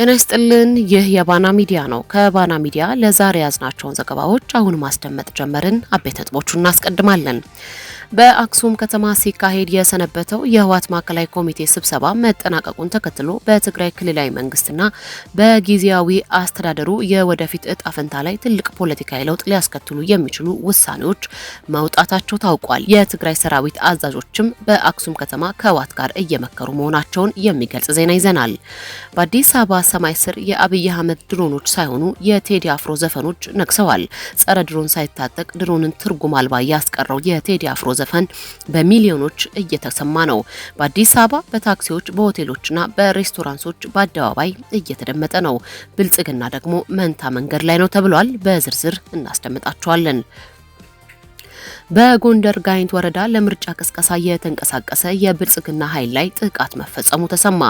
ጤና ይስጥልን። ይህ የባና ሚዲያ ነው። ከባና ሚዲያ ለዛሬ ያዝናቸውን ዘገባዎች አሁን ማስደመጥ ጀመርን። አበይት ነጥቦቹን እናስቀድማለን። በአክሱም ከተማ ሲካሄድ የሰነበተው የህወሓት ማዕከላዊ ኮሚቴ ስብሰባ መጠናቀቁን ተከትሎ በትግራይ ክልላዊ መንግስትና በጊዜያዊ አስተዳደሩ የወደፊት እጣ ፈንታ ላይ ትልቅ ፖለቲካዊ ለውጥ ሊያስከትሉ የሚችሉ ውሳኔዎች መውጣታቸው ታውቋል። የትግራይ ሰራዊት አዛዦችም በአክሱም ከተማ ከህወሓት ጋር እየመከሩ መሆናቸውን የሚገልጽ ዜና ይዘናል። በአዲስ አበባ ሰማይ ስር የአብይ አህመድ ድሮኖች ሳይሆኑ የቴዲ አፍሮ ዘፈኖች ነግሰዋል። ጸረ ድሮን ሳይታጠቅ ድሮንን ትርጉም አልባ ያስቀረው የቴዲ አፍሮ ዘፈን በሚሊዮኖች እየተሰማ ነው። በአዲስ አበባ በታክሲዎች በሆቴሎችና በሬስቶራንቶች በአደባባይ እየተደመጠ ነው። ብልጽግና ደግሞ መንታ መንገድ ላይ ነው ተብሏል። በዝርዝር እናስደምጣቸዋለን። በጎንደር ጋይንት ወረዳ ለምርጫ ቅስቀሳ የተንቀሳቀሰ የብልጽግና ኃይል ላይ ጥቃት መፈጸሙ ተሰማ።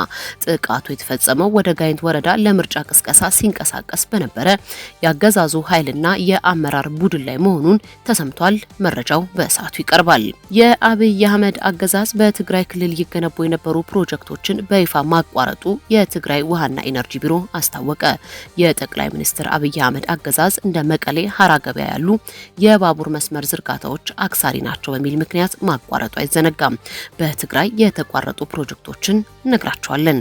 ጥቃቱ የተፈጸመው ወደ ጋይንት ወረዳ ለምርጫ ቅስቀሳ ሲንቀሳቀስ በነበረ ያገዛዙ ኃይልና የአመራር ቡድን ላይ መሆኑን ተሰምቷል። መረጃው በሰዓቱ ይቀርባል። የአብይ አህመድ አገዛዝ በትግራይ ክልል ይገነቡ የነበሩ ፕሮጀክቶችን በይፋ ማቋረጡ የትግራይ ውሃና ኢነርጂ ቢሮ አስታወቀ። የጠቅላይ ሚኒስትር አብይ አህመድ አገዛዝ እንደ መቀሌ፣ ሀራ ገበያ ያሉ የባቡር መስመር ዝርጋታዎች አክሳሪ ናቸው በሚል ምክንያት ማቋረጡ አይዘነጋም። በትግራይ የተቋረጡ ፕሮጀክቶችን እነግራቸዋለን።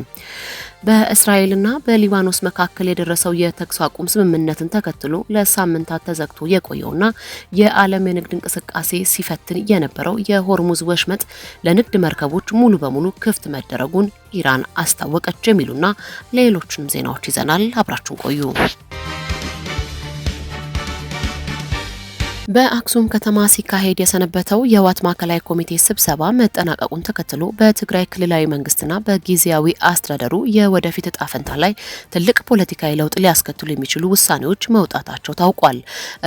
በእስራኤልና በሊባኖስ መካከል የደረሰው የተኩስ አቁም ስምምነትን ተከትሎ ለሳምንታት ተዘግቶ የቆየውና የዓለም የንግድ እንቅስቃሴ ሲፈትን የነበረው የሆርሙዝ ወሽመጥ ለንግድ መርከቦች ሙሉ በሙሉ ክፍት መደረጉን ኢራን አስታወቀች። የሚሉና ሌሎችንም ዜናዎች ይዘናል። አብራችሁን ቆዩ። በአክሱም ከተማ ሲካሄድ የሰነበተው የህወሓት ማዕከላዊ ኮሚቴ ስብሰባ መጠናቀቁን ተከትሎ በትግራይ ክልላዊ መንግስትና በጊዜያዊ አስተዳደሩ የወደፊት እጣ ፈንታ ላይ ትልቅ ፖለቲካዊ ለውጥ ሊያስከትሉ የሚችሉ ውሳኔዎች መውጣታቸው ታውቋል።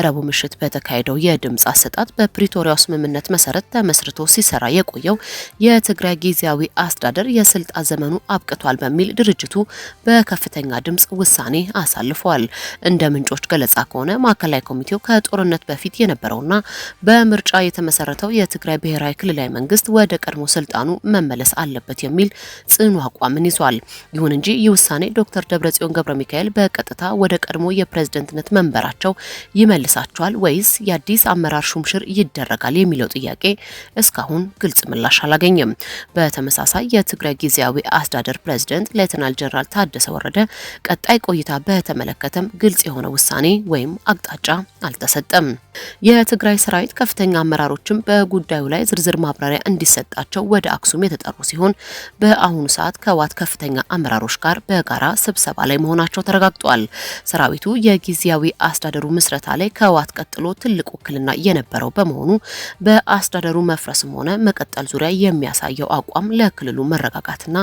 ረቡዕ ምሽት በተካሄደው የድምፅ አሰጣጥ በፕሪቶሪያው ስምምነት መሰረት ተመስርቶ ሲሰራ የቆየው የትግራይ ጊዜያዊ አስተዳደር የስልጣን ዘመኑ አብቅቷል በሚል ድርጅቱ በከፍተኛ ድምፅ ውሳኔ አሳልፏል። እንደ ምንጮች ገለጻ ከሆነ ማዕከላዊ ኮሚቴው ከጦርነት በፊት የነበረውና በምርጫ የተመሰረተው የትግራይ ብሔራዊ ክልላዊ መንግስት ወደ ቀድሞ ስልጣኑ መመለስ አለበት የሚል ጽኑ አቋምን ይዟል። ይሁን እንጂ ይህ ውሳኔ ዶክተር ደብረጽዮን ገብረ ሚካኤል በቀጥታ ወደ ቀድሞ የፕሬዝደንትነት መንበራቸው ይመልሳቸዋል ወይስ የአዲስ አመራር ሹምሽር ይደረጋል የሚለው ጥያቄ እስካሁን ግልጽ ምላሽ አላገኘም። በተመሳሳይ የትግራይ ጊዜያዊ አስተዳደር ፕሬዝደንት ሌተናል ጀነራል ታደሰ ወረደ ቀጣይ ቆይታ በተመለከተም ግልጽ የሆነ ውሳኔ ወይም አቅጣጫ አልተሰጠም። የትግራይ ሰራዊት ከፍተኛ አመራሮችም በጉዳዩ ላይ ዝርዝር ማብራሪያ እንዲሰጣቸው ወደ አክሱም የተጠሩ ሲሆን በአሁኑ ሰዓት ከህወሓት ከፍተኛ አመራሮች ጋር በጋራ ስብሰባ ላይ መሆናቸው ተረጋግጧል። ሰራዊቱ የጊዜያዊ አስተዳደሩ ምስረታ ላይ ከህወሓት ቀጥሎ ትልቅ ውክልና የነበረው በመሆኑ በአስተዳደሩ መፍረስም ሆነ መቀጠል ዙሪያ የሚያሳየው አቋም ለክልሉ መረጋጋትና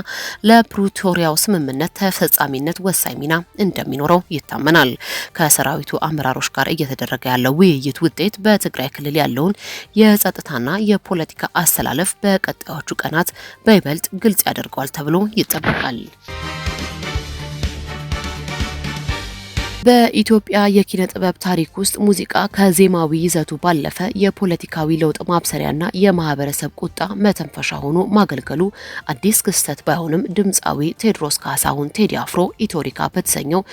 ለፕሪቶሪያው ስምምነት ተፈጻሚነት ወሳኝ ሚና እንደሚኖረው ይታመናል። ከሰራዊቱ አመራሮች ጋር እየተደረገ ያለው ውይይት ውጤት በትግራይ ክልል ያለውን የጸጥታና የፖለቲካ አሰላለፍ በቀጣዮቹ ቀናት በይበልጥ ግልጽ ያደርገዋል ተብሎ ይጠበቃል። በኢትዮጵያ የኪነ ጥበብ ታሪክ ውስጥ ሙዚቃ ከዜማዊ ይዘቱ ባለፈ የፖለቲካዊ ለውጥ ማብሰሪያና የማህበረሰብ ቁጣ መተንፈሻ ሆኖ ማገልገሉ አዲስ ክስተት ባይሆንም ድምፃዊ ቴዎድሮስ ካሳሁን ቴዲ አፍሮ ኢትዮሪካ በተሰኘው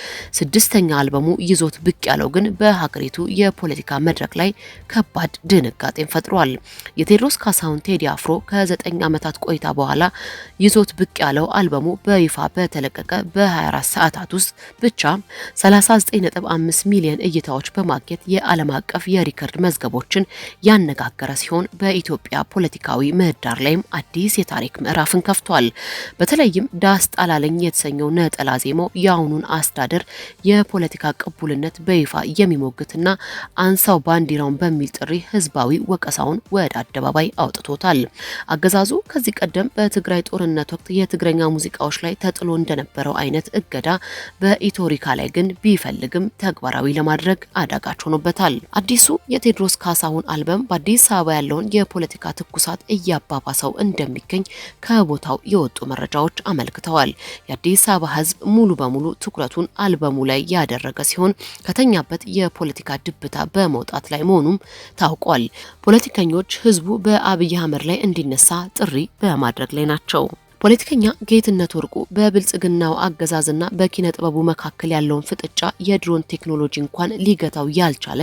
6ኛ አልበሙ ይዞት ብቅ ያለው ግን በሀገሪቱ የፖለቲካ መድረክ ላይ ከባድ ድንጋጤን ፈጥሯል። የቴዎድሮስ ካሳሁን ቴዲ አፍሮ ከ9 ዓመታት ቆይታ በኋላ ይዞት ብቅ ያለው አልበሙ በይፋ በተለቀቀ በ24 ሰዓታት ውስጥ ብቻ 9.5 ሚሊዮን እይታዎች በማግኘት የዓለም አቀፍ የሪከርድ መዝገቦችን ያነጋገረ ሲሆን በኢትዮጵያ ፖለቲካዊ ምህዳር ላይም አዲስ የታሪክ ምዕራፍን ከፍቷል። በተለይም ዳስ ጣላለኝ የተሰኘው ነጠላ ዜማው የአሁኑን አስተዳደር የፖለቲካ ቅቡልነት በይፋ የሚሞግትና አንሳው ባንዲራውን በሚል ጥሪ ህዝባዊ ወቀሳውን ወደ አደባባይ አውጥቶታል። አገዛዙ ከዚህ ቀደም በትግራይ ጦርነት ወቅት የትግረኛ ሙዚቃዎች ላይ ተጥሎ እንደነበረው አይነት እገዳ በኢትዮሪካ ላይ ግን ቢፈልግም ተግባራዊ ለማድረግ አዳጋች ሆኖበታል። አዲሱ የቴዎድሮስ ካሳሁን አልበም በአዲስ አበባ ያለውን የፖለቲካ ትኩሳት እያባባሰው እንደሚገኝ ከቦታው የወጡ መረጃዎች አመልክተዋል። የአዲስ አበባ ህዝብ ሙሉ በሙሉ ትኩረቱን አልበሙ ላይ ያደረገ ሲሆን ከተኛበት የፖለቲካ ድብታ በመውጣት ላይ መሆኑም ታውቋል። ፖለቲከኞች ህዝቡ በአብይ አህመድ ላይ እንዲነሳ ጥሪ በማድረግ ላይ ናቸው። ፖለቲከኛ ጌትነት ወርቁ በብልጽግናው አገዛዝና በኪነ ጥበቡ መካከል ያለውን ፍጥጫ የድሮን ቴክኖሎጂ እንኳን ሊገታው ያልቻለ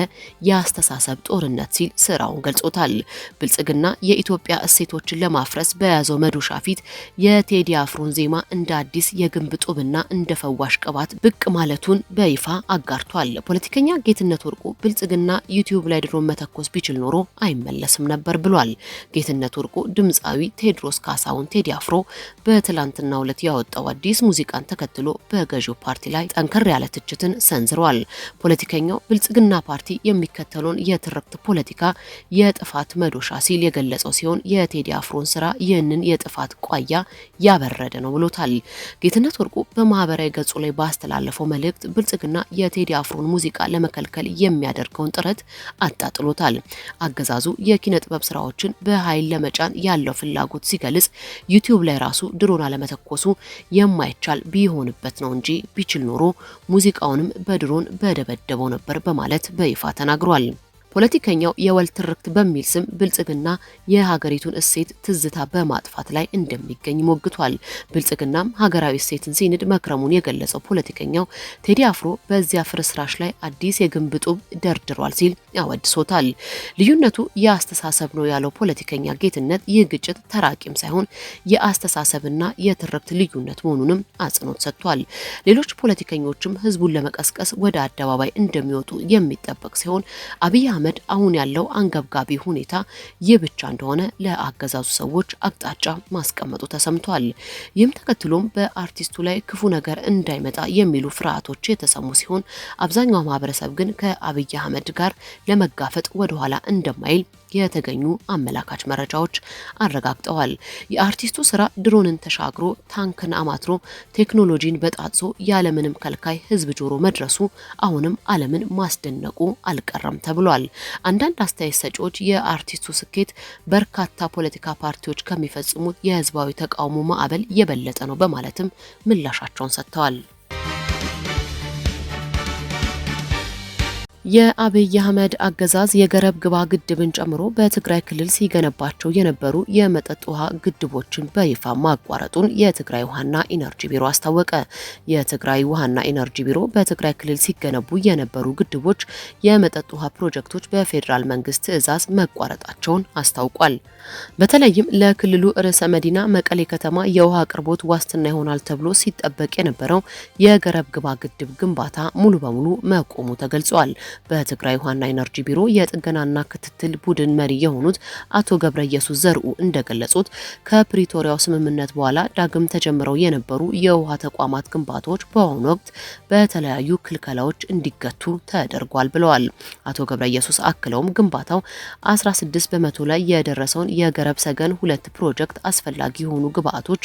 የአስተሳሰብ ጦርነት ሲል ስራውን ገልጾታል። ብልጽግና የኢትዮጵያ እሴቶችን ለማፍረስ በያዘው መዶሻ ፊት የቴዲ አፍሮን ዜማ እንደ አዲስ የግንብ ጡብና እንደ ፈዋሽ ቅባት ብቅ ማለቱን በይፋ አጋርቷል። ፖለቲከኛ ጌትነት ወርቁ ብልጽግና ዩቲዩብ ላይ ድሮን መተኮስ ቢችል ኖሮ አይመለስም ነበር ብሏል። ጌትነት ወርቁ ድምፃዊ ቴዎድሮስ ካሳሁን ቴዲ አፍሮ በትላንትናው ዕለት ያወጣው አዲስ ሙዚቃን ተከትሎ በገዢው ፓርቲ ላይ ጠንከር ያለ ትችትን ሰንዝሯል። ፖለቲከኛው ብልጽግና ፓርቲ የሚከተለውን የትርክት ፖለቲካ የጥፋት መዶሻ ሲል የገለጸው ሲሆን የቴዲ አፍሮን ስራ ይህንን የጥፋት ቋያ ያበረደ ነው ብሎታል። ጌትነት ወርቁ በማህበራዊ ገጹ ላይ ባስተላለፈው መልእክት ብልጽግና የቴዲ አፍሮን ሙዚቃ ለመከልከል የሚያደርገውን ጥረት አጣጥሎታል። አገዛዙ የኪነ ጥበብ ስራዎችን በኃይል ለመጫን ያለው ፍላጎት ሲገልጽ ዩቲዩብ ላይ ራሱ ድሮን አለመተኮሱ የማይቻል ቢሆንበት ነው እንጂ ቢችል ኖሮ ሙዚቃውንም በድሮን በደበደበው ነበር በማለት በይፋ ተናግሯል። ፖለቲከኛው የወል ትርክት በሚል ስም ብልጽግና የሀገሪቱን እሴት ትዝታ በማጥፋት ላይ እንደሚገኝ ሞግቷል። ብልጽግናም ሀገራዊ እሴትን ሲንድ መክረሙን የገለጸው ፖለቲከኛው ቴዲ አፍሮ በዚያ ፍርስራሽ ላይ አዲስ የግንብ ጡብ ደርድሯል ሲል ያወድሶታል። ልዩነቱ የአስተሳሰብ ነው ያለው ፖለቲከኛ ጌትነት ይህ ግጭት ተራቂም ሳይሆን የአስተሳሰብና የትርክት ልዩነት መሆኑንም አጽንኦት ሰጥቷል። ሌሎች ፖለቲከኞችም ህዝቡን ለመቀስቀስ ወደ አደባባይ እንደሚወጡ የሚጠበቅ ሲሆን አብይ አህመድ አሁን ያለው አንገብጋቢ ሁኔታ ይህ ብቻ እንደሆነ ለአገዛዙ ሰዎች አቅጣጫ ማስቀመጡ ተሰምቷል። ይህም ተከትሎም በአርቲስቱ ላይ ክፉ ነገር እንዳይመጣ የሚሉ ፍርሃቶች የተሰሙ ሲሆን አብዛኛው ማህበረሰብ ግን ከአብይ አህመድ ጋር ለመጋፈጥ ወደኋላ እንደማይል የተገኙ አመላካች መረጃዎች አረጋግጠዋል። የአርቲስቱ ስራ ድሮንን ተሻግሮ ታንክን አማትሮ ቴክኖሎጂን በጣጥሶ ያለምንም ከልካይ ህዝብ ጆሮ መድረሱ አሁንም ዓለምን ማስደነቁ አልቀረም ተብሏል። አንዳንድ አስተያየት ሰጪዎች የአርቲስቱ ስኬት በርካታ ፖለቲካ ፓርቲዎች ከሚፈጽሙት የህዝባዊ ተቃውሞ ማዕበል የበለጠ ነው በማለትም ምላሻቸውን ሰጥተዋል። የአብይ አህመድ አገዛዝ የገረብ ግባ ግድብን ጨምሮ በትግራይ ክልል ሲገነባቸው የነበሩ የመጠጥ ውሃ ግድቦችን በይፋ ማቋረጡን የትግራይ ውሃና ኢነርጂ ቢሮ አስታወቀ። የትግራይ ውሃና ኢነርጂ ቢሮ በትግራይ ክልል ሲገነቡ የነበሩ ግድቦች የመጠጥ ውሃ ፕሮጀክቶች በፌዴራል መንግስት ትዕዛዝ መቋረጣቸውን አስታውቋል። በተለይም ለክልሉ ርዕሰ መዲና መቀሌ ከተማ የውሃ አቅርቦት ዋስትና ይሆናል ተብሎ ሲጠበቅ የነበረው የገረብ ግባ ግድብ ግንባታ ሙሉ በሙሉ መቆሙ ተገልጿል። በትግራይ ውሃና ኢነርጂ ቢሮ የጥገናና ክትትል ቡድን መሪ የሆኑት አቶ ገብረ ኢየሱስ ዘርኡ እንደገለጹት ከፕሪቶሪያው ስምምነት በኋላ ዳግም ተጀምረው የነበሩ የውሃ ተቋማት ግንባታዎች በአሁኑ ወቅት በተለያዩ ክልከላዎች እንዲገቱ ተደርጓል ብለዋል። አቶ ገብረ ኢየሱስ አክለውም ግንባታው 16 በመቶ ላይ የደረሰውን የገረብ ሰገን 2 ፕሮጀክት አስፈላጊ የሆኑ ግብአቶች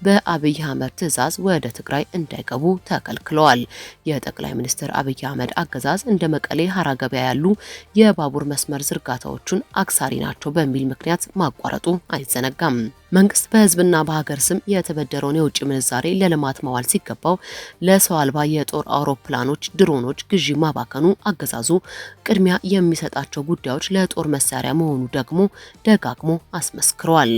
በአብይ አህመድ ትዕዛዝ ወደ ትግራይ እንዳይገቡ ተከልክለዋል። የጠቅላይ ሚኒስትር አብይ አህመድ አገዛዝ እንደ መቀሌ ሀራ ገበያ ያሉ የባቡር መስመር ዝርጋታዎችን አክሳሪ ናቸው በሚል ምክንያት ማቋረጡ አይዘነጋም። መንግስት በህዝብና በሀገር ስም የተበደረውን የውጭ ምንዛሬ ለልማት ማዋል ሲገባው ለሰው አልባ የጦር አውሮፕላኖች፣ ድሮኖች ግዢ ማባከኑ አገዛዙ ቅድሚያ የሚሰጣቸው ጉዳዮች ለጦር መሳሪያ መሆኑ ደግሞ ደጋግሞ አስመስክረዋል።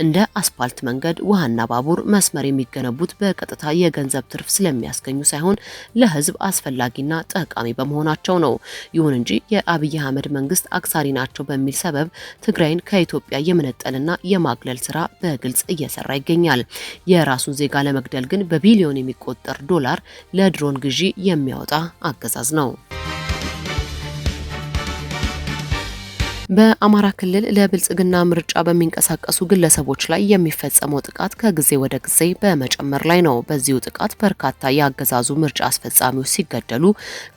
እንደ አስፓልት መንገድ፣ ውሃና ባቡር መስመር የሚገነቡት በቀጥታ የገንዘብ ትርፍ ስለሚያስገኙ ሳይሆን ለህዝብ አስፈላጊና ጠቃሚ በመሆናቸው ነው። ይሁን እንጂ የአብይ አህመድ መንግስት አክሳሪ ናቸው በሚል ሰበብ ትግራይን ከኢትዮጵያ የመነጠልና የማግለል ስራ በግልጽ እየሰራ ይገኛል። የራሱን ዜጋ ለመግደል ግን በቢሊዮን የሚቆጠር ዶላር ለድሮን ግዢ የሚያወጣ አገዛዝ ነው። በአማራ ክልል ለብልጽግና ምርጫ በሚንቀሳቀሱ ግለሰቦች ላይ የሚፈጸመው ጥቃት ከጊዜ ወደ ጊዜ በመጨመር ላይ ነው። በዚሁ ጥቃት በርካታ የአገዛዙ ምርጫ አስፈጻሚዎች ሲገደሉ፣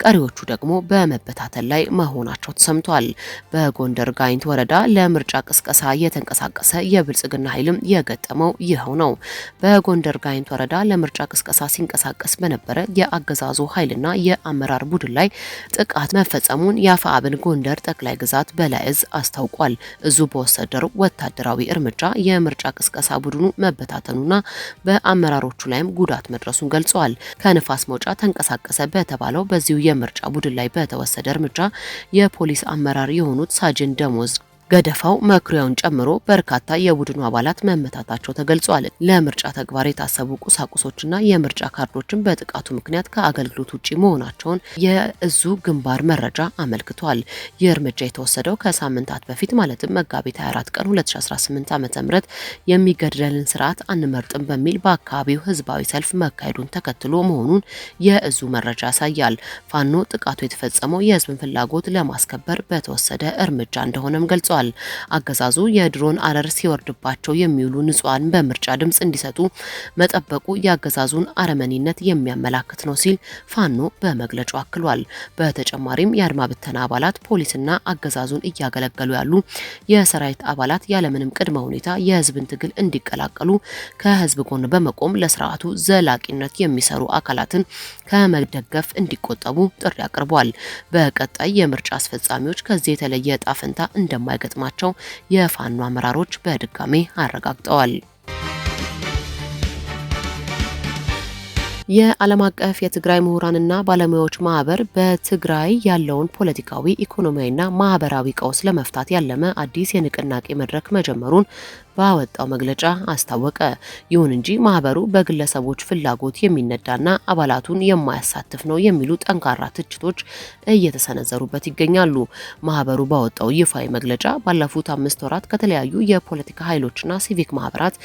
ቀሪዎቹ ደግሞ በመበታተል ላይ መሆናቸው ተሰምቷል። በጎንደር ጋይንት ወረዳ ለምርጫ ቅስቀሳ የተንቀሳቀሰ የብልጽግና ኃይልም የገጠመው ይኸው ነው። በጎንደር ጋይንት ወረዳ ለምርጫ ቅስቀሳ ሲንቀሳቀስ በነበረ የአገዛዙ ኃይልና የአመራር ቡድን ላይ ጥቃት መፈጸሙን የአፋብን ጎንደር ጠቅላይ ግዛት በላይ አስታውቋል። እዙ በወሰደው ወታደራዊ እርምጃ የምርጫ ቅስቀሳ ቡድኑ መበታተኑና በአመራሮቹ ላይም ጉዳት መድረሱን ገልጸዋል። ከንፋስ መውጫ ተንቀሳቀሰ በተባለው በዚሁ የምርጫ ቡድን ላይ በተወሰደ እርምጃ የፖሊስ አመራር የሆኑት ሳጅን ደሞዝ ገደፋው መኩሪያውን ጨምሮ በርካታ የቡድኑ አባላት መመታታቸው ተገልጿል። ለምርጫ ተግባር የታሰቡ ቁሳቁሶችና የምርጫ ካርዶችን በጥቃቱ ምክንያት ከአገልግሎት ውጪ መሆናቸውን የእዙ ግንባር መረጃ አመልክቷል። ይህ እርምጃ የተወሰደው ከሳምንታት በፊት ማለትም መጋቢት 24 ቀን 2018 ዓ.ም የሚገድለልን ስርዓት አንመርጥም በሚል በአካባቢው ህዝባዊ ሰልፍ መካሄዱን ተከትሎ መሆኑን የእዙ መረጃ ያሳያል። ፋኖ ጥቃቱ የተፈጸመው የህዝብን ፍላጎት ለማስከበር በተወሰደ እርምጃ እንደሆነም ገልጿል። አገዛዙ የድሮን አረር ሲወርድባቸው የሚውሉ ንጹሃን በምርጫ ድምጽ እንዲሰጡ መጠበቁ የአገዛዙን አረመኔነት የሚያመላክት ነው ሲል ፋኖ በመግለጫው አክሏል። በተጨማሪም የአድማ ብተና አባላት ፖሊስና አገዛዙን እያገለገሉ ያሉ የሰራዊት አባላት ያለምንም ቅድመ ሁኔታ የህዝብን ትግል እንዲቀላቀሉ ከህዝብ ጎን በመቆም ለስርዓቱ ዘላቂነት የሚሰሩ አካላትን ከመደገፍ እንዲቆጠቡ ጥሪ አቅርቧል። በቀጣይ የምርጫ አስፈጻሚዎች ከዚህ የተለየ ዕጣ ፈንታ እንደማይገጥማቸው የፋኖ አመራሮች በድጋሜ አረጋግጠዋል። የዓለም አቀፍ የትግራይ ምሁራንና ባለሙያዎች ማህበር በትግራይ ያለውን ፖለቲካዊ፣ ኢኮኖሚያዊና ማህበራዊ ቀውስ ለመፍታት ያለመ አዲስ የንቅናቄ መድረክ መጀመሩን ባወጣው መግለጫ አስታወቀ። ይሁን እንጂ ማህበሩ በግለሰቦች ፍላጎት የሚነዳና አባላቱን የማያሳትፍ ነው የሚሉ ጠንካራ ትችቶች እየተሰነዘሩበት ይገኛሉ። ማህበሩ ባወጣው ይፋዊ መግለጫ ባለፉት 5 ወራት ከተለያዩ የፖለቲካ ኃይሎችና ሲቪክ ማህበራት፣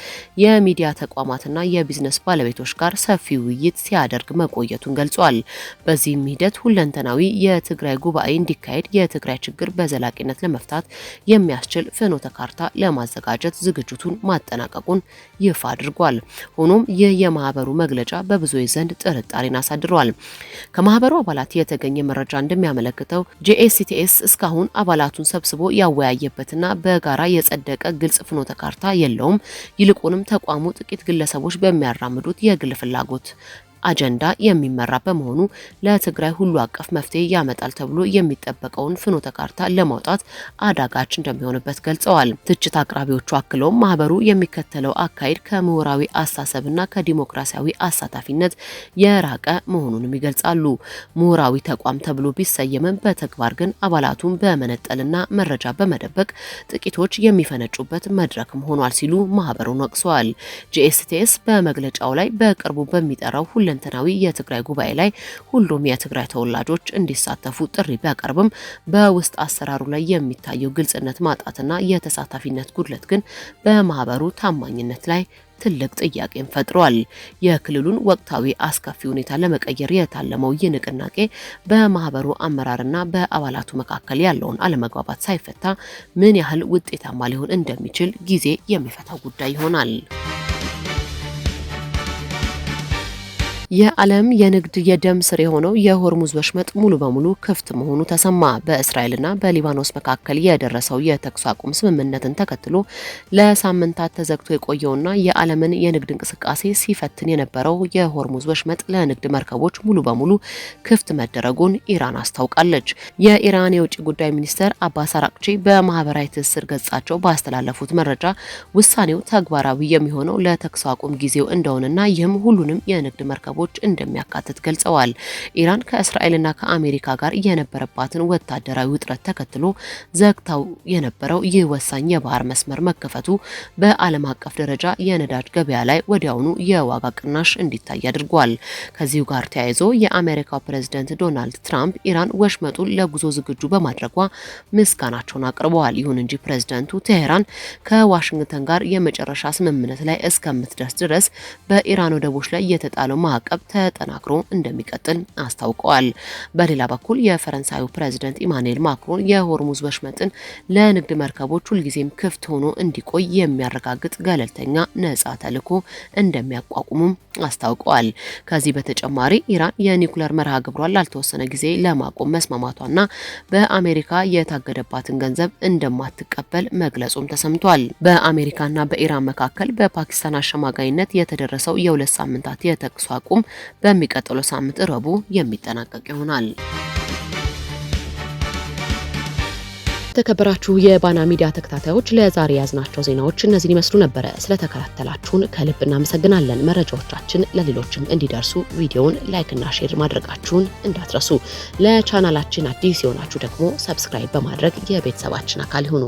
የሚዲያ ተቋማትና የቢዝነስ ባለቤቶች ጋር ሰፊ ውይይት ሲያደርግ መቆየቱን ገልጿል። በዚህም ሂደት ሁለንተናዊ የትግራይ ጉባኤ እንዲካሄድ የትግራይ ችግር በዘላቂነት ለመፍታት የሚያስችል ፍኖተ ካርታ ለማዘጋጀት ዝግጅቱን ማጠናቀቁን ይፋ አድርጓል። ሆኖም ይህ የማህበሩ መግለጫ በብዙዎች ዘንድ ጥርጣሬን አሳድሯል። ከማህበሩ አባላት የተገኘ መረጃ እንደሚያመለክተው ጂኤስቲኤስ እስካሁን አባላቱን ሰብስቦ ያወያየበትና በጋራ የጸደቀ ግልጽ ፍኖተ ካርታ የለውም። ይልቁንም ተቋሙ ጥቂት ግለሰቦች በሚያራምዱት የግል ፍላጎት አጀንዳ የሚመራ በመሆኑ ለትግራይ ሁሉ አቀፍ መፍትሄ ያመጣል ተብሎ የሚጠበቀውን ፍኖተ ካርታ ለማውጣት አዳጋች እንደሚሆንበት ገልጸዋል። ትችት አቅራቢዎቹ አክለውም ማህበሩ የሚከተለው አካሄድ ከምሁራዊ አስተሳሰብና ከዲሞክራሲያዊ አሳታፊነት የራቀ መሆኑንም ይገልጻሉ። ምሁራዊ ተቋም ተብሎ ቢሰየምም በተግባር ግን አባላቱን በመነጠልና መረጃ በመደበቅ ጥቂቶች የሚፈነጩበት መድረክም ሆኗል ሲሉ ማህበሩን ወቅሰዋል። ጂኤስቲኤስ በመግለጫው ላይ በቅርቡ በሚጠራው ሁለንተናዊ የትግራይ ጉባኤ ላይ ሁሉም የትግራይ ተወላጆች እንዲሳተፉ ጥሪ ቢያቀርብም በውስጥ አሰራሩ ላይ የሚታየው ግልጽነት ማጣትና የተሳታፊነት ጉድለት ግን በማህበሩ ታማኝነት ላይ ትልቅ ጥያቄን ፈጥሯል። የክልሉን ወቅታዊ አስከፊ ሁኔታ ለመቀየር የታለመው ይህ ንቅናቄ በማህበሩ አመራርና በአባላቱ መካከል ያለውን አለመግባባት ሳይፈታ ምን ያህል ውጤታማ ሊሆን እንደሚችል ጊዜ የሚፈታው ጉዳይ ይሆናል። የዓለም የንግድ የደም ስር የሆነው የሆርሙዝ ወሽመጥ ሙሉ በሙሉ ክፍት መሆኑ ተሰማ። በእስራኤልና በሊባኖስ መካከል የደረሰው የተኩስ አቁም ስምምነትን ተከትሎ ለሳምንታት ተዘግቶ የቆየውና የዓለምን የንግድ እንቅስቃሴ ሲፈትን የነበረው የሆርሙዝ ወሽመጥ ለንግድ መርከቦች ሙሉ በሙሉ ክፍት መደረጉን ኢራን አስታውቃለች። የኢራን የውጭ ጉዳይ ሚኒስትር አባስ አራቅቺ በማህበራዊ ትስስር ገጻቸው ባስተላለፉት መረጃ ውሳኔው ተግባራዊ የሚሆነው ለተኩስ አቁም ጊዜው እንደሆነና ይህም ሁሉንም የንግድ መርከቦች እንደሚያካትት ገልጸዋል። ኢራን ከእስራኤልና ከአሜሪካ ጋር የነበረባትን ወታደራዊ ውጥረት ተከትሎ ዘግታው የነበረው ይህ ወሳኝ የባህር መስመር መከፈቱ በዓለም አቀፍ ደረጃ የነዳጅ ገበያ ላይ ወዲያውኑ የዋጋ ቅናሽ እንዲታይ አድርጓል። ከዚሁ ጋር ተያይዞ የአሜሪካው ፕሬዝዳንት ዶናልድ ትራምፕ ኢራን ወሽመጡን ለጉዞ ዝግጁ በማድረጓ ምስጋናቸውን አቅርበዋል። ይሁን እንጂ ፕሬዝዳንቱ ቴሄራን ከዋሽንግተን ጋር የመጨረሻ ስምምነት ላይ እስከምትደርስ ድረስ በኢራን ወደቦች ላይ የተጣለው ማዕቀብ ተጠናክሮ እንደሚቀጥል አስታውቀዋል። በሌላ በኩል የፈረንሳዩ ፕሬዝዳንት ኢማኑኤል ማክሮን የሆርሙዝ ወሽመጥን ለንግድ መርከቦች ሁልጊዜም ክፍት ሆኖ እንዲቆይ የሚያረጋግጥ ገለልተኛ ነጻ ተልዕኮ እንደሚያቋቁሙም አስታውቀዋል። ከዚህ በተጨማሪ ኢራን የኒውክሌር መርሃ ግብሯን ላልተወሰነ ጊዜ ለማቆም መስማማቷና በአሜሪካ የታገደባትን ገንዘብ እንደማትቀበል መግለጹም ተሰምቷል። በአሜሪካና በኢራን መካከል በፓኪስታን አሸማጋይነት የተደረሰው የ2 ሳምንታት የተኩስ አቁም በሚቀጥለው ሳምንት ረቡዕ የሚጠናቀቅ ይሆናል። የተከበራችሁ የባና ሚዲያ ተከታታዮች ለዛሬ ያዝናቸው ዜናዎች እነዚህን ይመስሉ ነበር። ስለተከታተላችሁን ከልብ እናመሰግናለን። መረጃዎቻችን ለሌሎችም እንዲደርሱ ቪዲዮውን ላይክ እና ሼር ማድረጋችሁን እንዳትረሱ። ለቻናላችን አዲስ የሆናችሁ ደግሞ ሰብስክራይብ በማድረግ የቤተሰባችን አካል ይሁኑ።